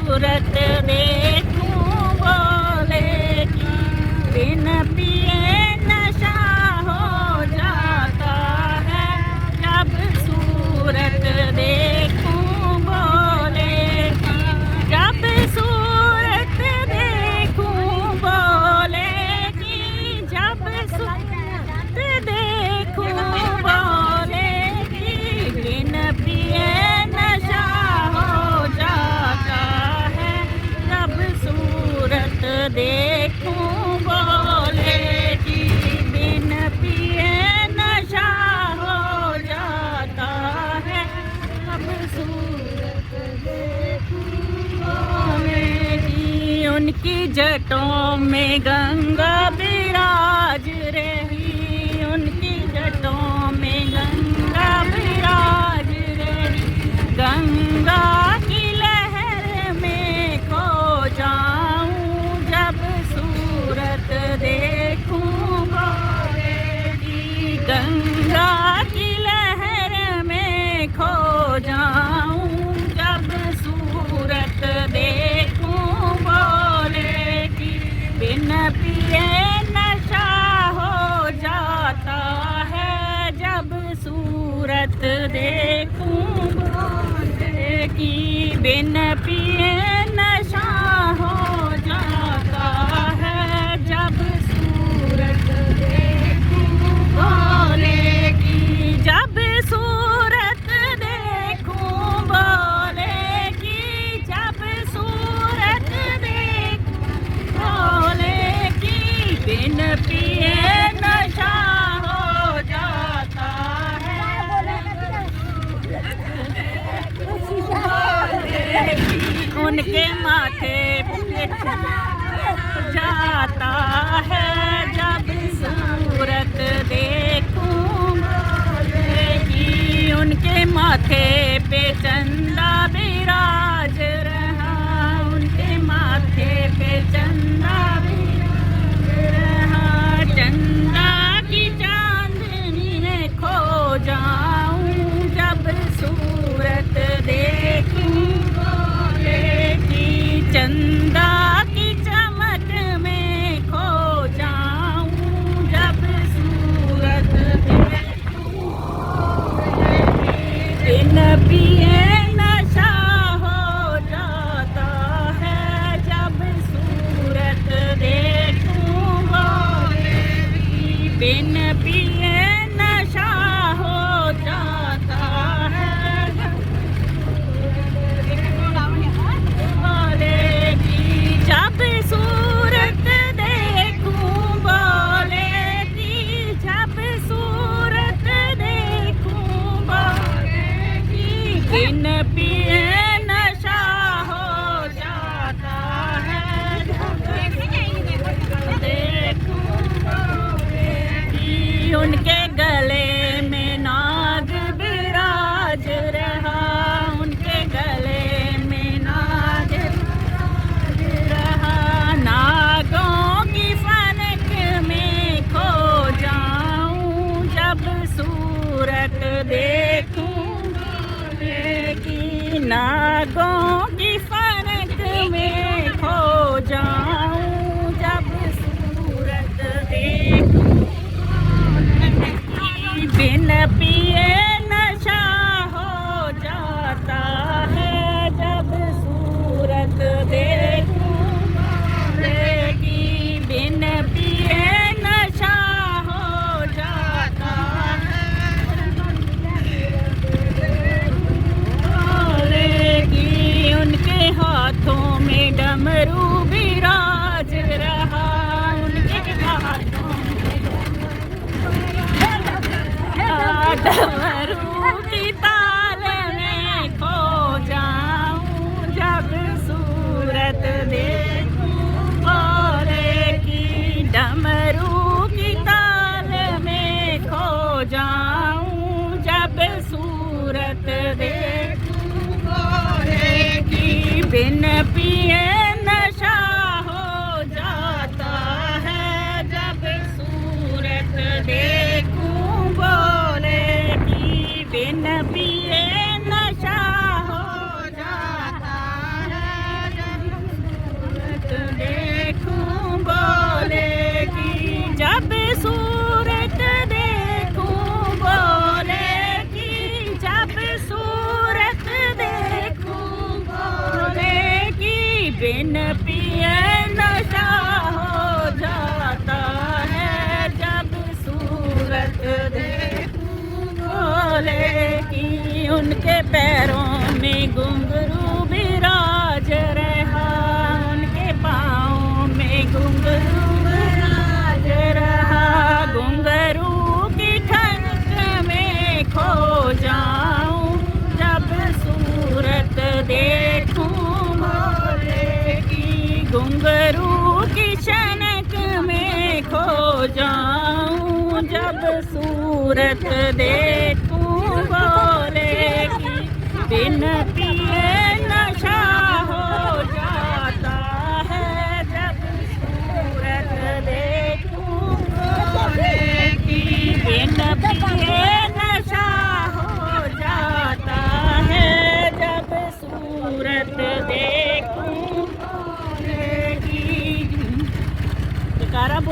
सूरत देखूं बोलेगी, बिन पिए नशा हो जाता है, जब सूरत देखूं बोलेगी, जब सूरत देखूं बोलेगी, जब सूरत देखूं बोलेगी, बिन पिए नशा हो जाता है, जब सूरत देखूं बोलेगी, बिन पिए नशा हो जाता है, जब सूरत देखूं बोलेगी। उनकी जटों में गंगा विराज रही, उनकी जटों में गंगा विराज रही, गंगा की लहर में खो जाऊं, जब सूरत देखूं बोलेगी, गंगा की लहर में खो जाऊं, जब सूरत देखूं बोलेगी, बिन पिए नशा हो जाता है, जब सूरत देखूं बोलेगी, बिन पिए नशा हो जाता है, जब सूरत देखूं बोलेगी, जब सूरत देखूं बोलेगी, जब सूरत देखूं बोलेगी, बिन पिए नशा हो जाता है, उनके माथे पे जाता है, जब सूरत देखूं बोलेगी, उनके माथे पे चंदा विराज रहा, उनके माथे पे चंदा विराज रहा, चंदा की चांदनी में खो जाऊं, जब सूरत देखूं बोलेगी, चंदा की चमक में खो जाऊं, जब सूरत देखूं बोलेगी, बिन पिए नशा हो जाता है, जब सूरत देखूं बोलेगी, बिन पिए नशा हो जाता है, बोलेगी, जब सूरत देखूं बोलेगी, जब सूरत देखूं बोलेगी, बिन पिए नशा हो जाता है, देखूं बोलेगी, उनके गले में नाग विराज रहा, उनके गले में नाग विराज रहा, नागों की फनक में खो जाऊं, जब सूरत देखूं बोलेगी, नागों की फनक में खो जाऊं, जब सूरत देखूं बोलेगी, बिन पिए नशा हो जाता है, जब सूरत देखूं बोलेगी, बिन पिए नशा हो जाता है, बोलेगी, उनके हाथों में डमरू विराज रहा, उनके हाथों में डमरू की ताल में खो जाऊं, जब सूरत देखूं बोलेगी, डमरू की ताल में खो जाऊं, जब सूरत देखूं बोलेगी, बिन पिए नशा हो जाता है, जब सूरत देखूं बोलेगी, बिन पिए नशा हो जाता है, बिन पिए नशा हो जाता है जब सूरत देखूं भोले की। उनके पैरों में घुंघरू विराज रहा, उनके पाँव में घुंघरू विराज रहा। घुंघरू की ठनक में खो जाऊं जब सूरत देखूं भोले की। घुंघरू की छनक में खो जाऊं जब सूरत देखूं भोले की। बिन